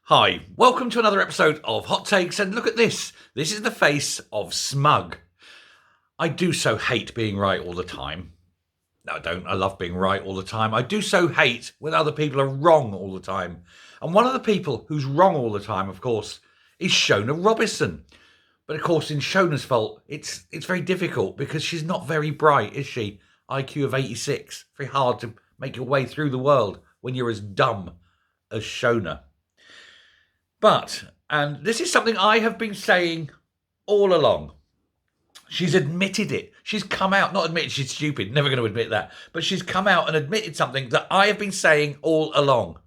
Hi, welcome to another episode of Hot Takes, and look at this. This is the face of smug. I do so hate being right all the time. No, I don't. I love being right all the time. I do so hate when other people are wrong all the time. And one of the people who's wrong all the time, of course, is Shona Robison. But of course, in Shona's fault, it's very difficult because she's not very bright, is she? IQ of 86. Very hard to make your way through the world when you're as dumb as Shona. But, and this is something I have been saying all along, she's admitted it. She's come out, not admitted she's stupid, never going to admit that, but she's come out and admitted something that I have been saying all along.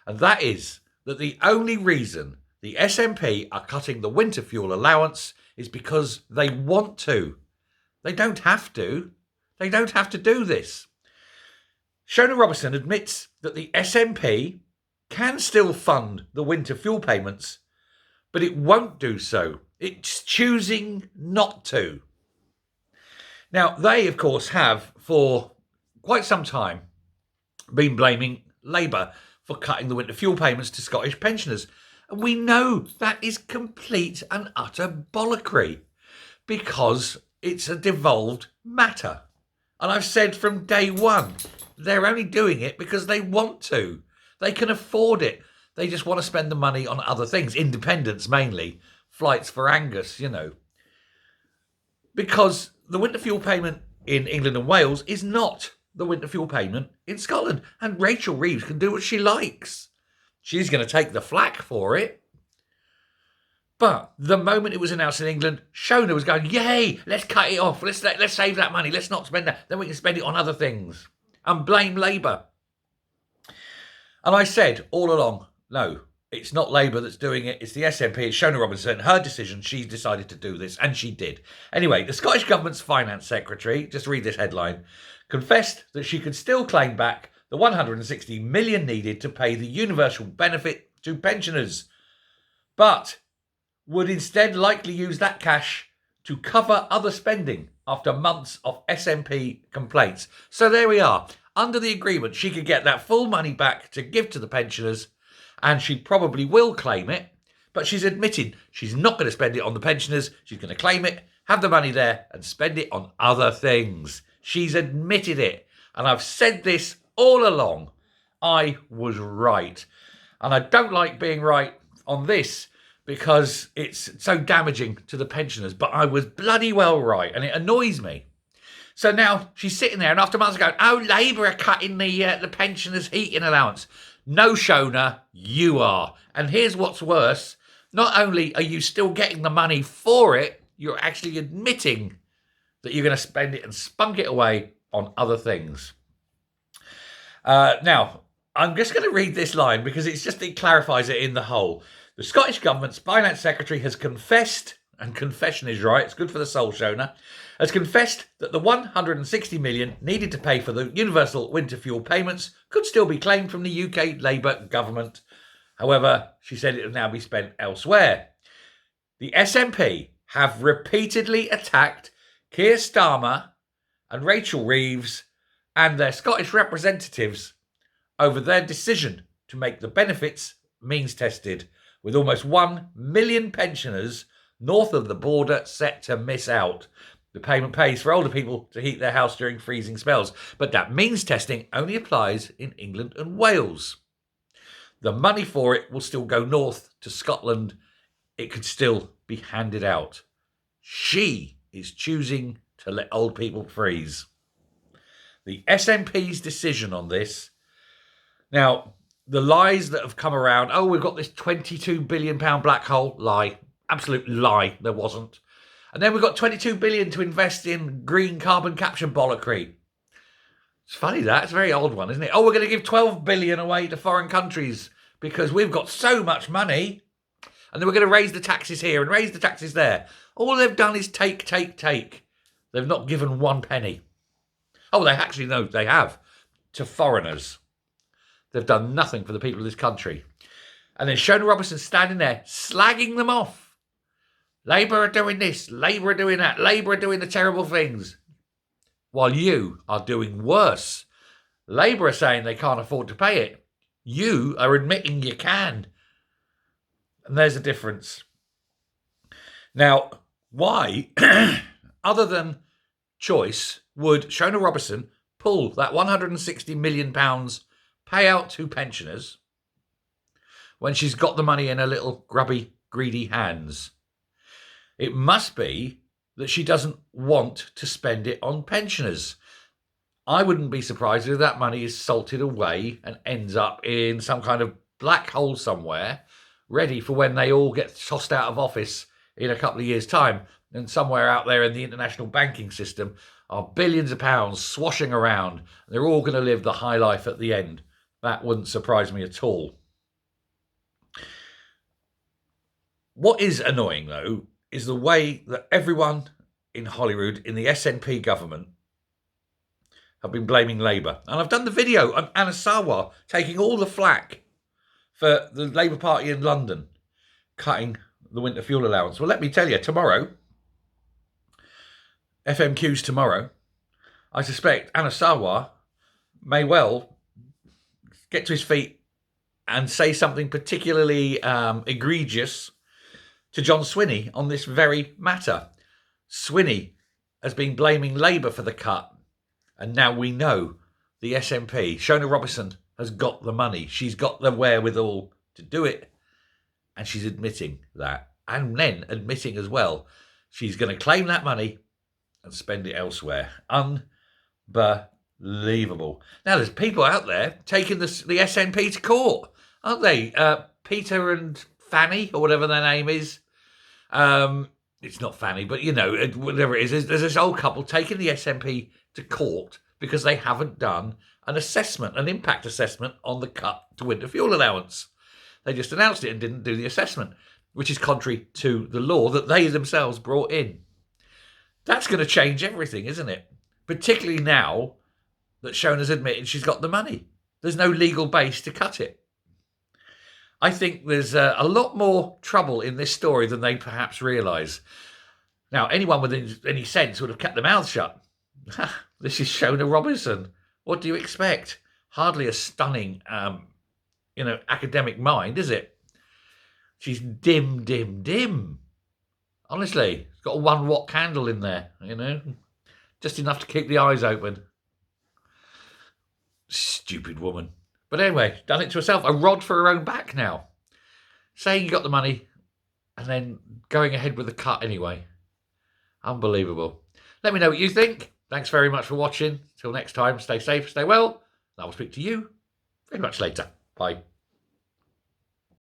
And that is that the only reason the SNP are cutting the winter fuel allowance is because they want to. They don't have to. They don't have to do this. Shona Robison admits that the SNP can still fund the winter fuel payments, but it won't do so. It's choosing not to. Now, they, of course, have for quite some time been blaming Labour for cutting the winter fuel payments to Scottish pensioners. And we know that is complete and utter bollockry because it's a devolved matter. And I've said from day one, they're only doing it because they want to. They can afford it. They just want to spend the money on other things. Independence, mainly. Flights for Angus, Because the winter fuel payment in England and Wales is not the winter fuel payment in Scotland. And Rachel Reeves can do what she likes. She's going to take the flak for it. But the moment it was announced in England, Shona was going, yay, let's cut it off. Let's save that money. Let's not spend that. Then we can spend it on other things. And blame Labour. And I said all along, no, it's not Labour that's doing it. It's the SNP. It's Shona Robison. Her decision. She's decided to do this. And she did. Anyway, the Scottish Government's Finance Secretary, just read this headline, confessed that she could still claim back the 160 million needed to pay the universal benefit to pensioners, but would instead likely use that cash to cover other spending after months of SNP complaints. So there we are. Under the agreement, she could get that full money back to give to the pensioners, and she probably will claim it, but she's admitted she's not going to spend it on the pensioners. She's going to claim it, have the money there, and spend it on other things. She's admitted it, and I've said this all along. I was right, and I don't like being right on this because it's so damaging to the pensioners, but I was bloody well right, and it annoys me. So now she's sitting there, and after months ago, oh, Labour are cutting the pensioners' heating allowance. No, Shona, you are. And here's what's worse. Not only are you still getting the money for it, you're actually admitting that you're going to spend it and spunk it away on other things. Now, I'm just going to read this line because it clarifies it in the whole. The Scottish Government's Finance Secretary has confessed, and confession is right, it's good for the soul, Shona, has confessed that the 160 million needed to pay for the universal winter fuel payments could still be claimed from the UK Labour government. However, she said it would now be spent elsewhere. The SNP have repeatedly attacked Keir Starmer and Rachel Reeves and their Scottish representatives over their decision to make the benefits means tested, with almost 1 million pensioners north of the border set to miss out. The payment pays for older people to heat their house during freezing spells, but that means testing only applies in England and Wales. The money for it will still go north to Scotland. It could still be handed out. She is choosing to let old people freeze. The SNP's decision on this. Now, the lies that have come around, oh, we've got this £22 billion black hole, lie. Absolute lie, there wasn't. And then we've got 22 billion to invest in green carbon capture bollockry. It's funny that, it's a very old one, isn't it? Oh, we're going to give 12 billion away to foreign countries because we've got so much money. And then we're going to raise the taxes here and raise the taxes there. All they've done is take. They've not given 1 penny. Oh, they actually, no, they have. To foreigners. They've done nothing for the people of this country. And then Shona Robison standing there, slagging them off. Labour are doing this, Labour are doing that, Labour are doing the terrible things. While you are doing worse. Labour are saying they can't afford to pay it. You are admitting you can. And there's a difference. Now, why, other than choice, would Shona Robison pull that £160 million payout to pensioners when she's got the money in her little grubby, greedy hands? It must be that she doesn't want to spend it on pensioners. I wouldn't be surprised if that money is salted away and ends up in some kind of black hole somewhere, ready for when they all get tossed out of office in a couple of years' time. And somewhere out there in the international banking system are billions of pounds swashing around. They're all going to live the high life at the end. That wouldn't surprise me at all. What is annoying, though, is the way that everyone in Holyrood, in the SNP government, have been blaming Labour. And I've done the video on Anna Sarwar taking all the flack for the Labour Party in London cutting the winter fuel allowance. Well, let me tell you, tomorrow, FMQ's tomorrow, I suspect Anna Sarwar may well get to his feet and say something particularly egregious to John Swinney on this very matter. Swinney has been blaming Labour for the cut, and now we know the SNP, Shona Robison, has got the money. She's got the wherewithal to do it, and she's admitting that. And then admitting as well, she's going to claim that money and spend it elsewhere. Unbelievable. Now, there's people out there taking the SNP to court, aren't they? Peter and Fanny, or whatever their name is. It's not Fanny, but, whatever it is. There's this old couple taking the SNP to court because they haven't done an impact assessment on the cut to winter fuel allowance. They just announced it and didn't do the assessment, which is contrary to the law that they themselves brought in. That's going to change everything, isn't it? Particularly now that Shona's admitted she's got the money. There's no legal base to cut it. I think there's a lot more trouble in this story than they perhaps realise. Now, anyone with any sense would have kept their mouth shut. This is Shona Robison. What do you expect? Hardly a stunning, academic mind, is it? She's dim. Honestly, it's got a 1 watt candle in there, just enough to keep the eyes open. Stupid woman. But anyway, done it to herself. A rod for her own back now. Saying you got the money and then going ahead with the cut anyway. Unbelievable. Let me know what you think. Thanks very much for watching. Till next time, stay safe, stay well. And I will speak to you very much later. Bye.